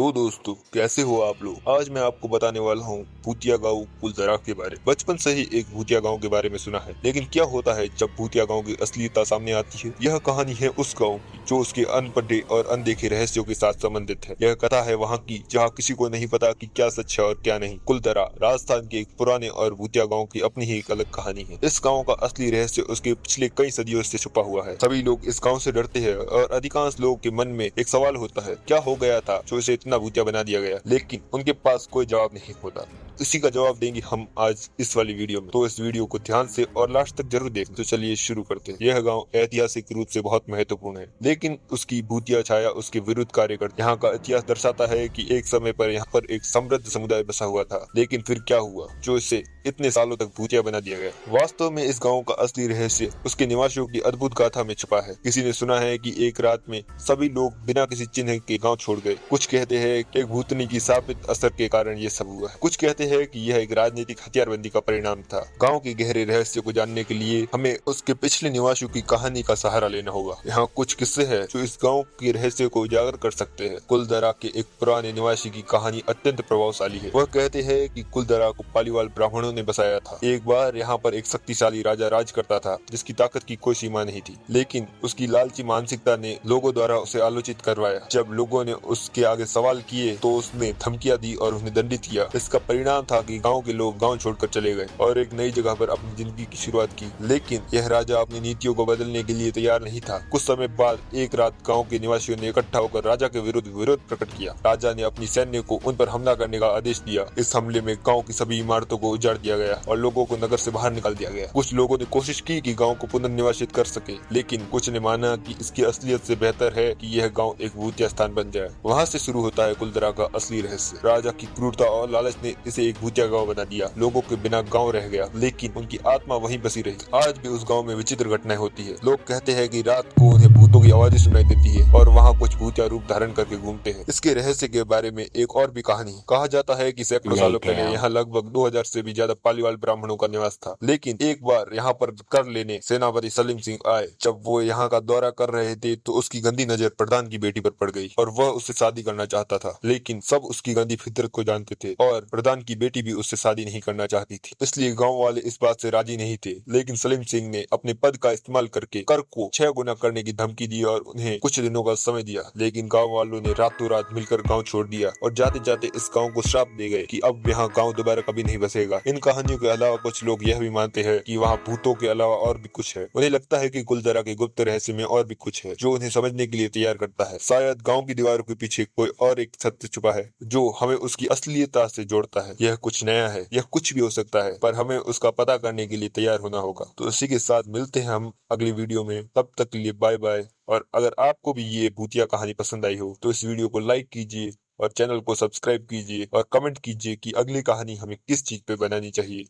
तो दोस्तों, कैसे हो आप लोग। आज मैं आपको बताने वाला हूँ भूतिया गांव कुलधरा के बारे में। बचपन से ही एक भूतिया गांव के बारे में सुना है, लेकिन क्या होता है जब भूतिया गांव की असलियता सामने आती है। यह कहानी है उस गांव की जो उसके अनपढ़े और अनदेखे रहस्यों के साथ संबंधित है। यह कथा है वहाँ की जहाँ किसी को नहीं पता कि क्या सच है और क्या नहीं। कुलधरा राजस्थान के एक पुराने और भूतिया गाँव की अपनी ही एक अलग कहानी है। इस गाँव का असली रहस्य उसके पिछले कई सदियों से छुपा हुआ है। सभी लोग इस गाँव से डरते हैं और अधिकांश लोगों के मन में एक सवाल होता है, क्या हो गया था जो इसे इतना भूतिया बना दिया गया। लेकिन उनके पास कोई जवाब नहीं होता। इसी का जवाब देंगे हम आज इस वाली वीडियो में। तो इस वीडियो को ध्यान से और लास्ट तक जरूर देखें। तो चलिए शुरू करते हैं। यह गांव ऐतिहासिक रूप से बहुत महत्वपूर्ण है, लेकिन उसकी भूतिया छाया उसके विरुद्ध कार्य करती है। यहाँ का इतिहास दर्शाता है कि एक समय पर यहाँ पर एक समृद्ध समुदाय बसा हुआ था, लेकिन फिर क्या हुआ जो इसे इतने सालों तक भूतिया बना दिया गया। वास्तव में इस गाँव का असली रहस्य उसके निवासियों की अद्भुत गाथा में छुपा है। किसी ने सुना है कि एक रात में सभी लोग बिना किसी चिन्ह के गांव छोड़ गए। कुछ कहते हैं कि एक भूतनी की शापित असर के कारण ये सब हुआ है। कुछ कहते हैं कि यह एक राजनीतिक हथियारबंदी का परिणाम था। गांव के गहरे रहस्य को जानने के लिए हमें उसके पिछले निवासियों की कहानी का सहारा लेना होगा। यहाँ कुछ किस्से हैं जो इस गांव के रहस्य को उजागर कर सकते हैं। कुलधरा के एक पुराने निवासी की कहानी अत्यंत प्रभावशाली है। वह कहते हैं कि कुलधरा को पालीवाल ब्राह्मणों ने बसाया था। एक बार यहाँ पर एक शक्तिशाली राजा राज करता था जिसकी ताकत की कोई सीमा नहीं थी, लेकिन उसकी लालची मानसिकता ने लोगों द्वारा उसे आलोचित करवाया। जब लोगों ने उसके आगे सवाल किए तो उसने धमकियां दी और उन्हें दंडित किया। इसका परिणाम था कि गांव के लोग गांव छोड़कर चले गए और एक नई जगह पर अपनी जिंदगी की शुरुआत की। लेकिन यह राजा अपनी नीतियों को बदलने के लिए तैयार नहीं था। कुछ समय बाद एक रात गांव के निवासियों ने इकट्ठा होकर राजा के विरुद्ध विरोध प्रकट किया। राजा ने अपनी सैन्य को उन पर हमला करने का आदेश दिया। इस हमले में गाँव की सभी इमारतों को उजाड़ दिया गया और लोगों को नगर से बाहर निकाल दिया गया। कुछ लोगों ने कोशिश की कि गाँव को पुनर्निवासित कर सके, लेकिन कुछ ने माना कि इसकी असलियत से बेहतर है कि यह गांव एक भूतिया स्थान बन जाए। वहां से शुरू होता है कुलधरा का असली रहस्य। राजा की क्रूरता और लालच ने इसे एक भूतिया गांव बना दिया। लोगों के बिना गांव रह गया, लेकिन उनकी आत्मा वहीं बसी रही। आज भी उस गांव में विचित्र घटनाएं होती है। लोग कहते हैं कि रात को उन्हें भूतों की आवाजें सुनाई देती है और वहाँ कुछ भूतिया रूप धारण करके घूमते हैं। इसके रहस्य के बारे में एक और भी कहानी है। कहा जाता है कि सैकड़ों सालों पहले यहाँ लगभग 2000 से भी ज्यादा पालीवाल ब्राह्मणों का निवास था। लेकिन एक बार यहाँ पर कर लेने सेनापति सलीम सिंह आए। जब वो यहाँ का दौरा कर रहे थे तो उसकी गंदी नजर प्रधान की बेटी पर पड़ गई और वह उससे शादी करना चाहता था। लेकिन सब उसकी गंदी फितरत को जानते थे और प्रधान की बेटी भी उससे शादी नहीं करना चाहती थी, इसलिए गांव वाले इस बात से राजी नहीं थे। लेकिन सलीम सिंह ने अपने पद का इस्तेमाल करके कर को 6 गुना करने की धमकी दी और उन्हें कुछ दिनों का समय दिया। लेकिन गाँव वालों ने रातों रात मिलकर गाँव छोड़ दिया और जाते जाते इस गाँव को श्राप दे गए कि अब यहाँ गाँव दोबारा कभी नहीं बसेगा। इन कहानियों के अलावा कुछ लोग यह भी मानते हैं कि वहाँ भूतों के अलावा और भी कुछ है। उन्हें लगता है कि कुलधरा के गुप्त रहस्य में और भी कुछ है जो उन्हें समझने के लिए तैयार करता है। शायद गांव की दीवारों के पीछे कोई और एक सत्य छुपा है जो हमें उसकी असलियता से जोड़ता है। यह कुछ नया है, यह कुछ भी हो सकता है, पर हमें उसका पता करने के लिए तैयार होना होगा। तो इसी के साथ मिलते हैं हम अगली वीडियो में। तब तक के लिए बाय बाय। और अगर आपको भी ये भूतिया कहानी पसंद आई हो तो इस वीडियो को लाइक कीजिए और चैनल को सब्सक्राइब कीजिए और कमेंट कीजिए कि अगली कहानी हमें किस चीज पे बनानी चाहिए।